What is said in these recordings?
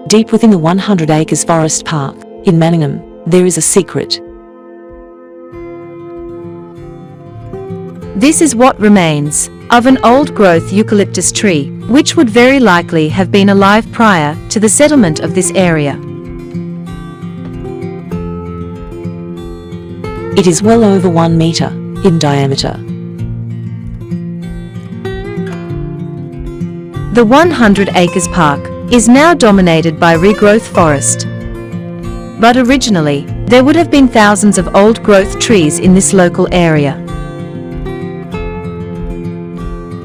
Deep within the 100 acres forest park in Manningham, there is a secret. This is what remains of an old-growth eucalyptus tree, which would very likely have been alive prior to the settlement of this area. It is well over 1 meter in diameter. The 100 acres park is now dominated by regrowth forest. But originally, there would have been thousands of old-growth trees in this local area.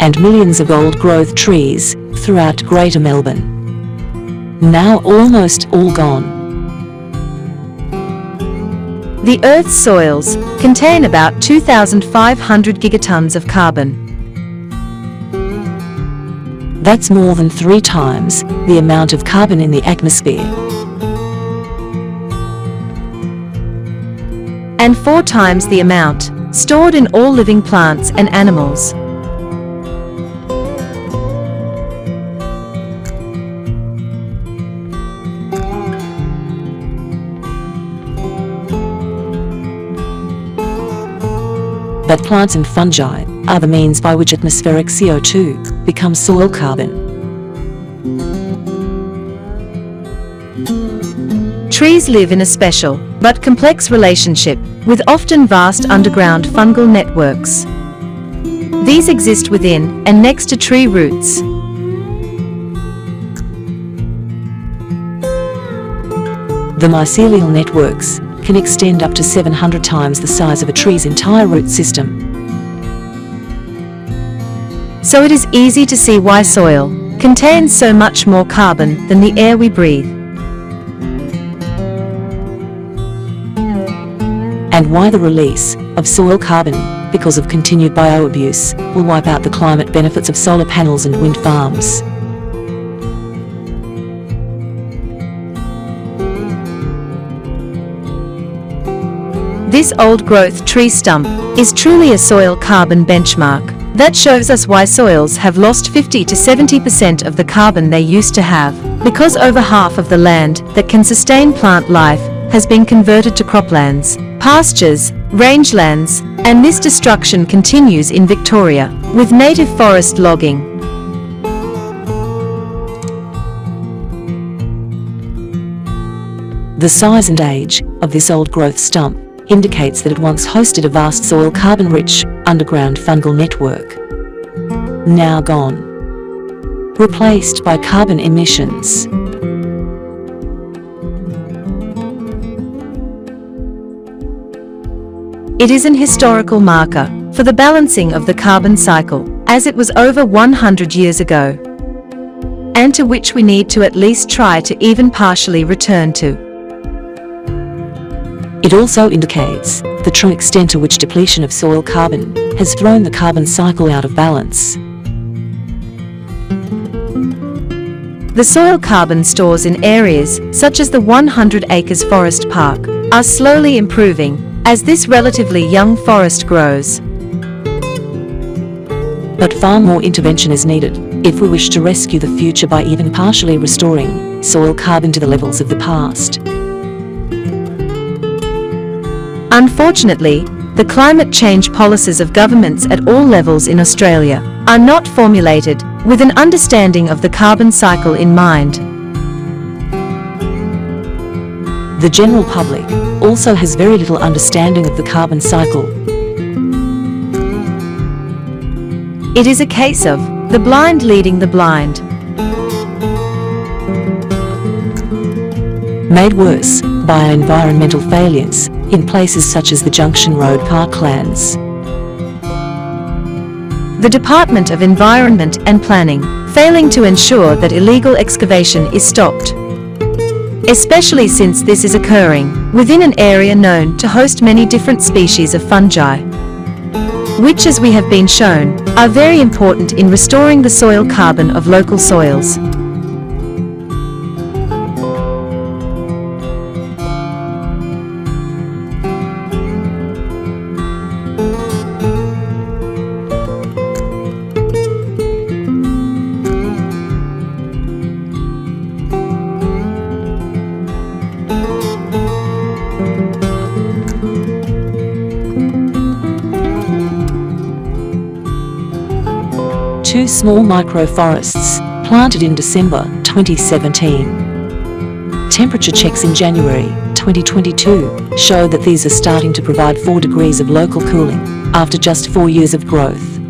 And millions of old-growth trees throughout Greater Melbourne. Now almost all gone. The Earth's soils contain about 2,500 gigatons of carbon. That's more than 3 times the amount of carbon in the atmosphere. And 4 times the amount stored in all living plants and animals. But plants and fungi are the means by which atmospheric CO2 becomes soil carbon. Trees live in a special but complex relationship with often vast underground fungal networks. These exist within and next to tree roots. The mycelial networks can extend up to 700 times the size of a tree's entire root system. So it is easy to see why soil contains so much more carbon than the air we breathe. And why the release of soil carbon because of continued bioabuse will wipe out the climate benefits of solar panels and wind farms. This old-growth tree stump is truly a soil carbon benchmark that shows us why soils have lost 50 to 70% of the carbon they used to have, because over half of the land that can sustain plant life has been converted to croplands, pastures, rangelands, and this destruction continues in Victoria, with native forest logging. The size and age of this old-growth stump indicates that it once hosted a vast soil carbon-rich underground fungal network. Now gone. Replaced by carbon emissions. It is an historical marker for the balancing of the carbon cycle, as it was over 100 years ago, and to which we need to at least try to even partially return to. It also indicates the true extent to which depletion of soil carbon has thrown the carbon cycle out of balance. The soil carbon stores in areas such as the 100 acres forest park are slowly improving as this relatively young forest grows. But far more intervention is needed if we wish to rescue the future by even partially restoring soil carbon to the levels of the past. Unfortunately, the climate change policies of governments at all levels in Australia are not formulated with an understanding of the carbon cycle in mind. The general public also has very little understanding of the carbon cycle. It is a case of the blind leading the blind. Made worse by environmental failures in places such as the Junction Road Parklands. The Department of Environment and Planning failing to ensure that illegal excavation is stopped, especially since this is occurring within an area known to host many different species of fungi, which, as we have been shown, are very important in restoring the soil carbon of local soils. 2 small microforests planted in December 2017. Temperature checks in January 2022 show that these are starting to provide 4 degrees of local cooling after just 4 years of growth.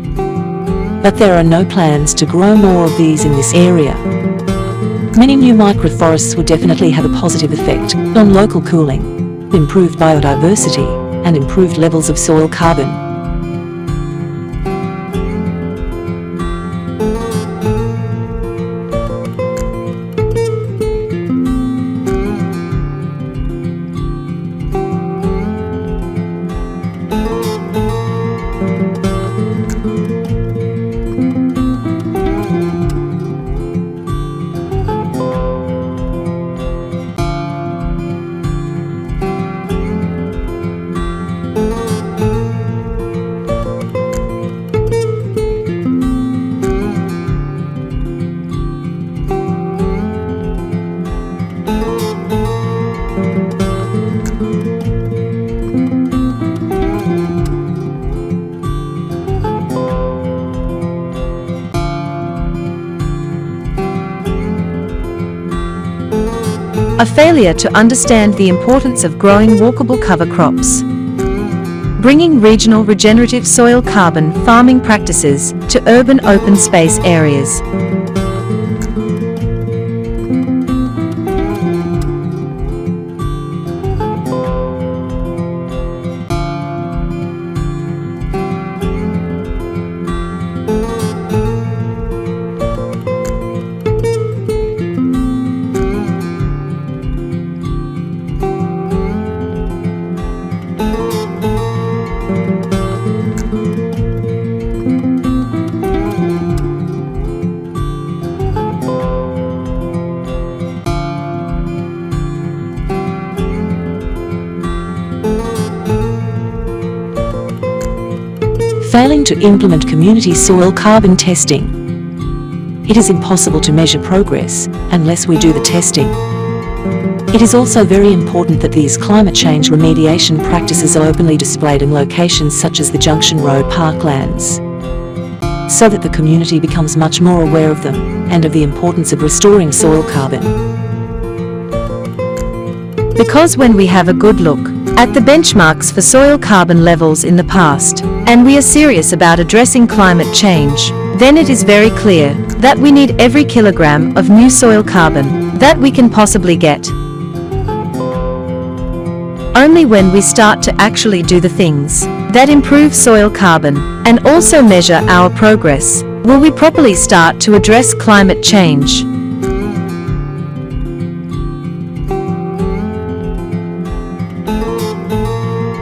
But there are no plans to grow more of these in this area. Many new microforests will definitely have a positive effect on local cooling, improved biodiversity, and improved levels of soil carbon. A failure to understand the importance of growing walkable cover crops. Bringing regional regenerative soil carbon farming practices to urban open space areas. Failing to implement community soil carbon testing. It is impossible to measure progress unless we do the testing. It is also very important that these climate change remediation practices are openly displayed in locations such as the Junction Road Parklands, so that the community becomes much more aware of them and of the importance of restoring soil carbon. Because when we have a good look at the benchmarks for soil carbon levels in the past, and we are serious about addressing climate change, then it is very clear that we need every kilogram of new soil carbon that we can possibly get. Only when we start to actually do the things that improve soil carbon and also measure our progress will we properly start to address climate change.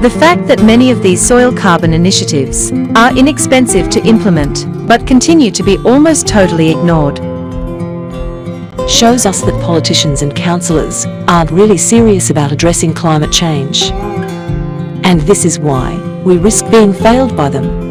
The fact that many of these soil carbon initiatives are inexpensive to implement but continue to be almost totally ignored shows us that politicians and councillors aren't really serious about addressing climate change. And this is why we risk being failed by them.